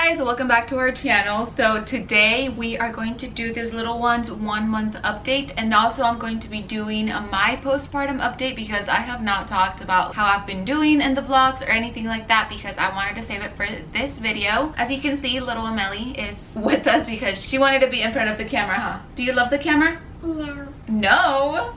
guys, welcome back to our channel. So today we are going to do this little one's 1 month update, and also I'm going to be doing my postpartum update because I have not talked about how I've been doing in the vlogs or anything like that because I wanted to save it for this video. As you can see, little Amelie is with us because she wanted to be in front of the camera, huh? Do you love the camera? No. No?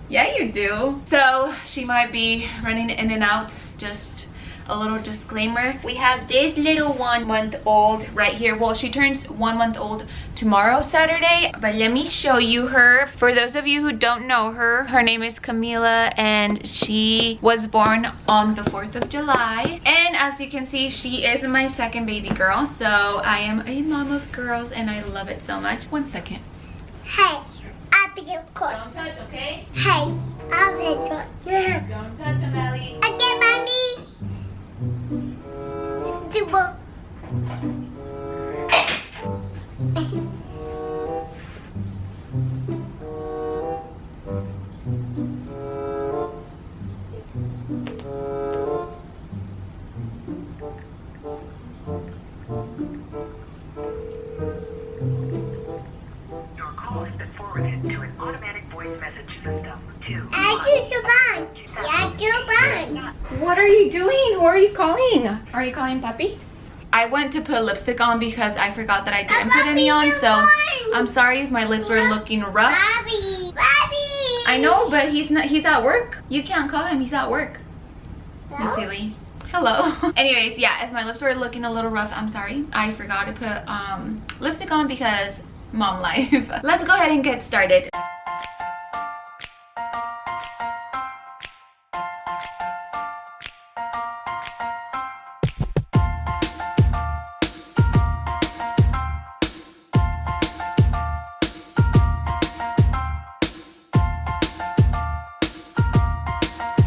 Yeah, you do. So she might be running in and out. Just a little disclaimer, we have this little 1 month old right here. Well, she turns 1 month old tomorrow, Saturday, but let me show you her. For those of you who don't know her, her name is Camila and she was born on the 4th of July. And as you can see, she is my second baby girl. So I am a mom of girls and I love it so much. 1 second. Hey, Abigail. Don't touch, okay? Hey, Abigail. Don't touch, Amelie. Okay, mommy. Super. Your call has been forwarded to an automatic voice message system. What are you doing? Who are you calling? Are you calling Puppy? I went to put lipstick on because I forgot that I didn't put any on, so I'm sorry if my lips were looking rough. Bobby. Bobby. I know, but he's at work. You can't call him, he's at work. You silly. Hello. Anyways, yeah, if my lips were looking a little rough, I'm sorry. I forgot to put lipstick on because mom life. Let's go ahead and get started.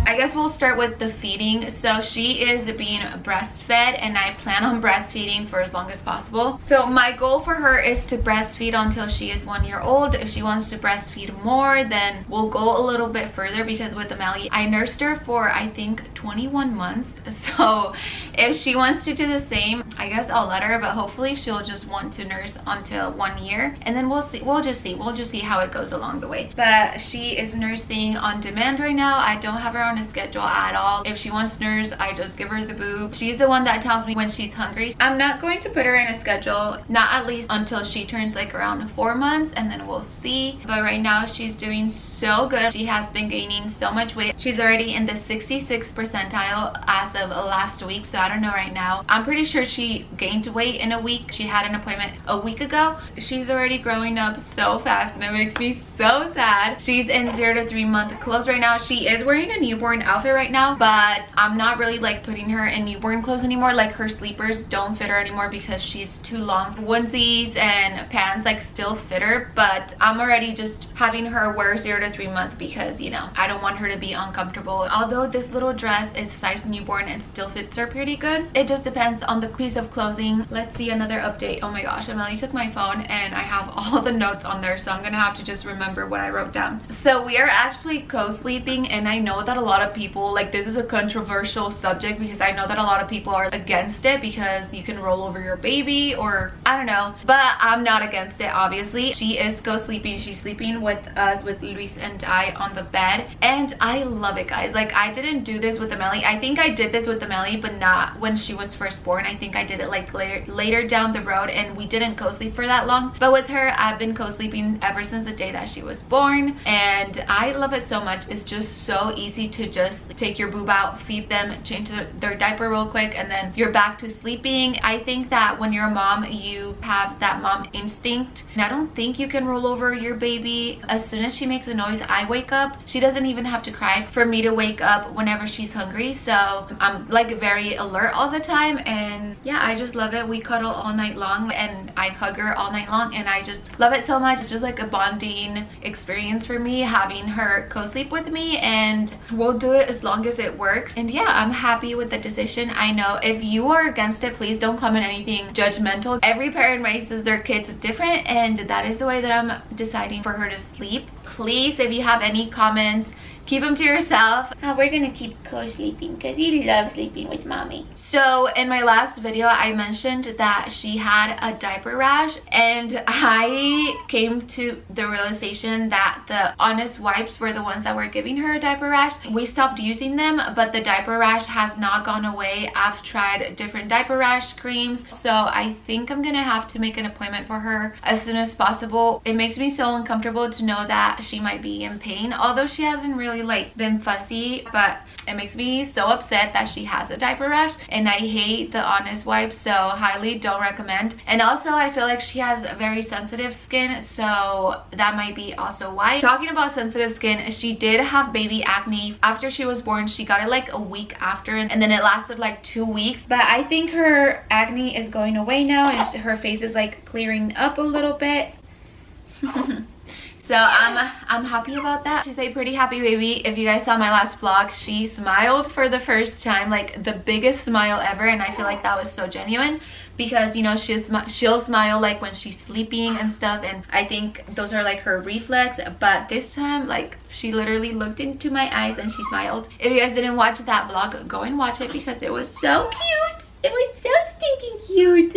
I guess we'll start with the feeding. So she is being breastfed and I plan on breastfeeding for as long as possible. So my goal for her is to breastfeed until she is 1 year old. If she wants to breastfeed more, then we'll go a little bit further because with Amelie, I nursed her for I think 21 months. So if she wants to do the same, I guess I'll let her, but hopefully she'll just want to nurse until 1 year. And then we'll see, we'll just see how it goes along the way. But she is nursing on demand right now. I don't have her on a schedule at all. If she wants to nurse, I just give her the boob. She's the one that tells me when she's hungry. I'm not going to put her in a schedule, not at least until she turns like around 4 months, and then we'll see. But right now she's doing so good. She has been gaining so much weight. She's already in the 66th percentile as of last week, so I don't know right now. I'm pretty sure she gained weight in a week. She had an appointment a week ago. She's already growing up so fast and it makes me so sad. She's in 0 to 3 month clothes right now. She is wearing a newborn outfit right now, but I'm not really like putting her in newborn clothes anymore. Like her sleepers don't fit her anymore because she's too long. Onesies and pants like still fit her, but I'm already just having her wear 0 to 3 month because, you know, I don't want her to be uncomfortable. Although this little dress is size newborn, it still fits her pretty good. It just depends on the piece of clothing. Let's see another update. Oh my gosh, Amelie took my phone and I have all the notes on there, so I'm gonna have to just remember what I wrote down. So we are actually co-sleeping, and I know that a lot of people, like, this is a controversial subject because I know that a lot of people are against it because you can roll over your baby, or I don't know, but I'm not against it. Obviously she is co-sleeping. She's sleeping with us, with Luis and I, on the bed, and I love it, guys. Like, I didn't do this with Amelie. I think I did this with Amelie, but not when she was first born. I think I did it like later down the road, and we didn't co-sleep for that long. But with her, I've been co-sleeping ever since the day that she was born, and I love it so much. It's just so easy to just take your boob out, feed them, change their diaper real quick, and then you're back to sleeping. I think that when you're a mom, you have that mom instinct, and I don't think you can roll over your baby. As soon as she makes a noise, I wake up. She doesn't even have to cry for me to wake up whenever she's hungry, so I'm like very alert all the time. And yeah, I just love it. We cuddle all night long and I hug her all night long, and I just love it so much. It's just like a bonding experience for me having her co-sleep with me, and we'll do it as long as it works. And yeah, I'm happy with the decision. I know if you are against it, please don't comment anything judgmental. Every parent raises their kids different, and that is the way that I'm deciding for her to sleep. Please, if you have any comments, keep them to yourself. Now we're gonna keep co-sleeping because you love sleeping with mommy. So in my last video, I mentioned that she had a diaper rash, and I came to the realization that the Honest wipes were the ones that were giving her a diaper rash. We stopped using them, but the diaper rash has not gone away. I've tried different diaper rash creams, so I think I'm gonna have to make an appointment for her as soon as possible. It makes me so uncomfortable to know that she might be in pain, although she hasn't really like been fussy, but it makes me so upset that she has a diaper rash, and I hate the Honest wipes, so highly don't recommend. And also I feel like she has very sensitive skin, so that might be also why. Talking about sensitive skin, she did have baby acne. After she was born, she got it like a week after, and then it lasted like 2 weeks, but I think her acne is going away now, and her face is like clearing up a little bit. So I'm happy about that. She's a pretty happy baby. If you guys saw my last vlog, she smiled for the first time, like the biggest smile ever, and I feel like that was so genuine because, you know, she'll smile like when she's sleeping and stuff, and I think those are like her reflex, but this time like she literally looked into my eyes and she smiled. If you guys didn't watch that vlog, go and watch it because it was so cute. It was so stinking cute.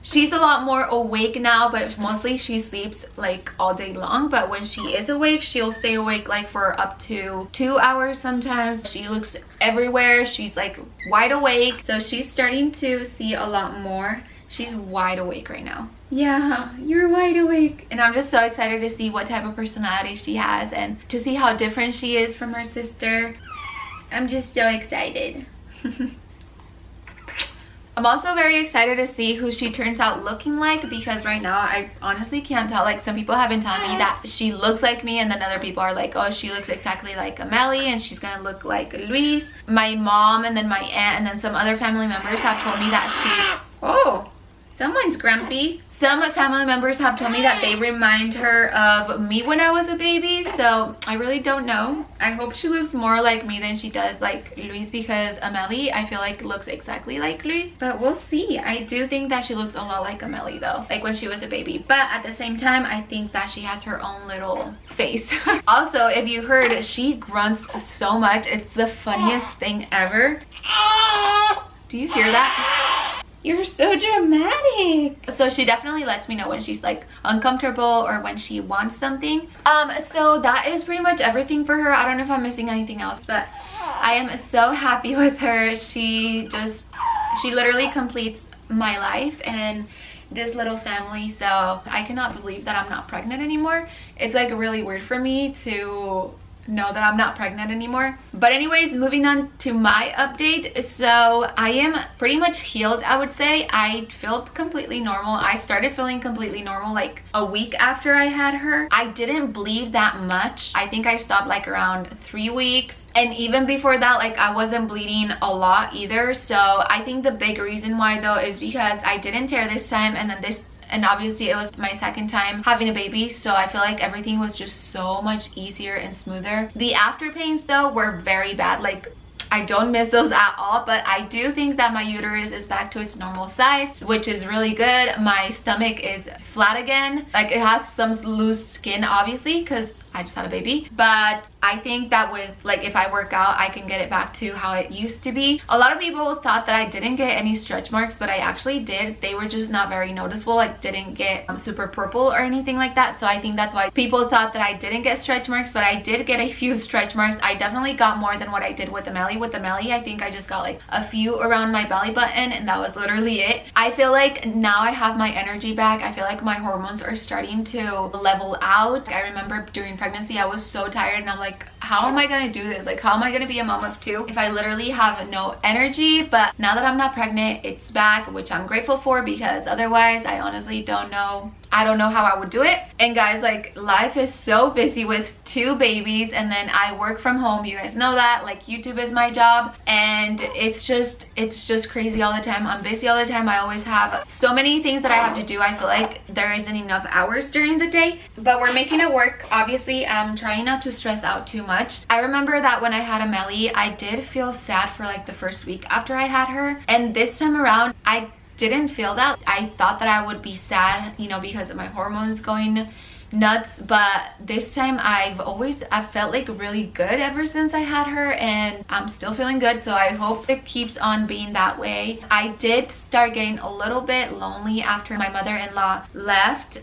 She's a lot more awake now, but mostly she sleeps like all day long. But when she is awake, she'll stay awake like for up to 2 hours sometimes. She looks everywhere. She's like wide awake. So she's starting to see a lot more. She's wide awake right now. Yeah, you're wide awake. And I'm just so excited to see what type of personality she has and to see how different she is from her sister. I'm just so excited. I'm also very excited to see who she turns out looking like, because right now I honestly can't tell. Like, some people have been telling me that she looks like me, and then other people are like, oh, she looks exactly like Amelie and she's gonna look like Luis. My mom and then my aunt and then some other family members have told me that she... Oh, someone's grumpy. Some family members have told me that they remind her of me when I was a baby, so I really don't know. I hope she looks more like me than she does like Luis, because Amelie, I feel like, looks exactly like Luis, but we'll see. I do think that she looks a lot like Amelie though, like when she was a baby, but at the same time, I think that she has her own little face. Also, if you heard, she grunts so much. It's the funniest thing ever. Do you hear that? You're so dramatic. So she definitely lets me know when she's like uncomfortable or when she wants something. So that is pretty much everything for her. I don't know if I'm missing anything else, but I am so happy with her. She literally completes my life and this little family, so I cannot believe that I'm not pregnant anymore. It's like really weird for me to know that I'm not pregnant anymore. But anyways, moving on to my update. So I am pretty much healed, I would say. I felt completely normal. I started feeling completely normal like a week after I had her. I didn't bleed that much. I think I stopped like around 3 weeks, and even before that, like, I wasn't bleeding a lot either. So I think the big reason why though is because I didn't tear this time, and obviously it was my second time having a baby, so I feel like everything was just so much easier and smoother. The after pains though were very bad. Like, I don't miss those at all, but I do think that my uterus is back to its normal size, which is really good. My stomach is flat again. Like, it has some loose skin obviously because I just had a baby, but I think that with, like, if I work out, I can get it back to how it used to be. A lot of people thought that I didn't get any stretch marks, but I actually did. They were just not very noticeable, like didn't get super purple or anything like that. So I think that's why people thought that I didn't get stretch marks, but I did get a few stretch marks. I definitely got more than what I did with Amelie. With Amelie, I think I just got like a few around my belly button, and that was literally it. I feel like now I have my energy back. I feel like my hormones are starting to level out. I remember during pregnancy, I was so tired, and I'm like, how am I gonna do this? Like, how am I gonna be a mom of 2 if I literally have no energy? But now that I'm not pregnant, it's back, which I'm grateful for, because otherwise I honestly don't know. I don't know how I would do it. And guys, like, life is so busy with 2 babies, and then I work from home. You guys know that. Like, YouTube is my job, and it's just crazy all the time. I'm busy all the time. I always have so many things that I have to do. I feel like there isn't enough hours during the day, but we're making it work. Obviously, I'm trying not to stress out too much. I remember that when I had Amelie, I did feel sad for like the first week after I had her, and this time around I didn't feel that. I thought that I would be sad, you know, because of my hormones going nuts, but this time I felt like really good ever since I had her, and I'm still feeling good, so I hope it keeps on being that way. I did start getting a little bit lonely after my mother-in-law left,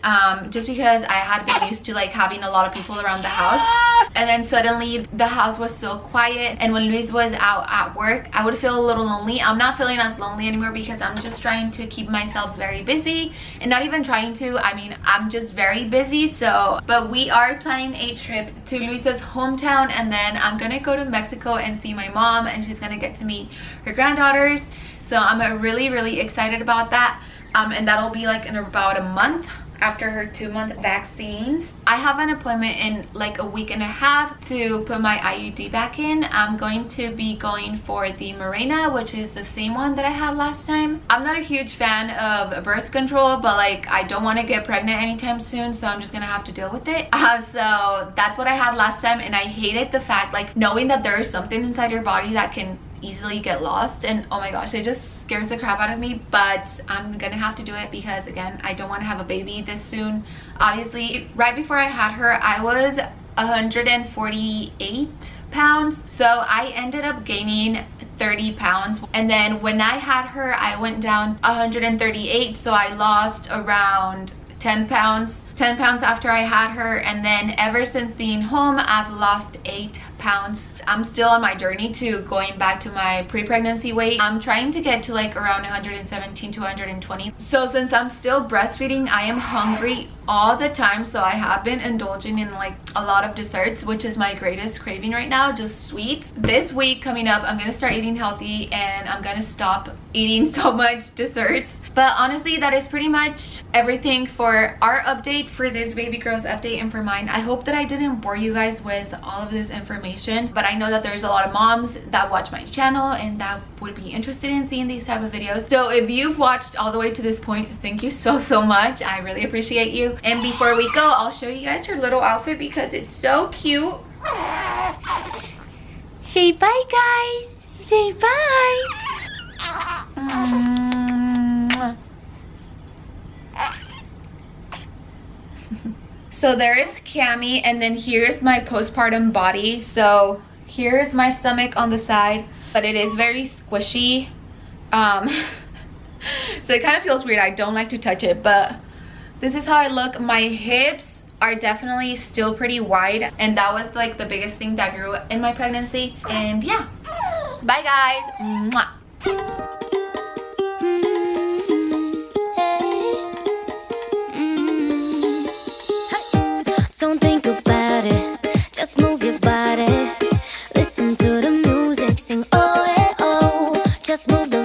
just because I had been used to like having a lot of people around the house, and then suddenly the house was so quiet, and when Luis was out at work I would feel a little lonely. I'm not feeling as lonely anymore because I'm just trying to keep myself very busy, and not even trying to, I mean, I'm just very busy. So but we are planning a trip to Luisa's hometown, and then I'm gonna go to Mexico and see my mom, and she's gonna get to meet her granddaughters. So I'm really excited about that, and that'll be like in about a month after her 2-month vaccines. I have an appointment in like a week and a half to put my IUD back in. I'm going to be going for the Mirena, which is the same one that I had last time. I'm not a huge fan of birth control, but like I don't want to get pregnant anytime soon, so I'm just gonna have to deal with it. So that's what I had last time, and I hated the fact like knowing that there is something inside your body that can easily get lost, and oh my gosh, it just scares the crap out of me. But I'm gonna have to do it because again, I don't want to have a baby this soon. Obviously, right before I had her I was 148 pounds, so I ended up gaining 30 pounds, and then when I had her I went down 138, so I lost around 10 pounds after I had her, and then ever since being home I've lost 8 pounds. I'm still on my journey to going back to my pre-pregnancy weight. I'm trying to get to like around 117 to 120. So since I'm still breastfeeding, I am hungry all the time, so I have been indulging in like a lot of desserts, which is my greatest craving right now, just sweets. This week coming up I'm gonna start eating healthy, and I'm gonna stop eating so much desserts. But honestly, that is pretty much everything for our update, for this baby girl's update, and for mine. I hope that I didn't bore you guys with all of this information, but I know that there's a lot of moms that watch my channel and that would be interested in seeing these type of videos. So if you've watched all the way to this point, thank you so much. I really appreciate you. And before we go, I'll show you guys her little outfit because it's so cute. Say bye, guys. Say bye. So there is Cami, and then here's my postpartum body. So here's my stomach on the side, but it is very squishy. So it kind of feels weird. I don't like to touch it, but this is how I look. My hips are definitely still pretty wide, and that was like the biggest thing that grew in my pregnancy. And yeah, bye guys. Mwah. Don't think about it, just move your body. Listen to the music.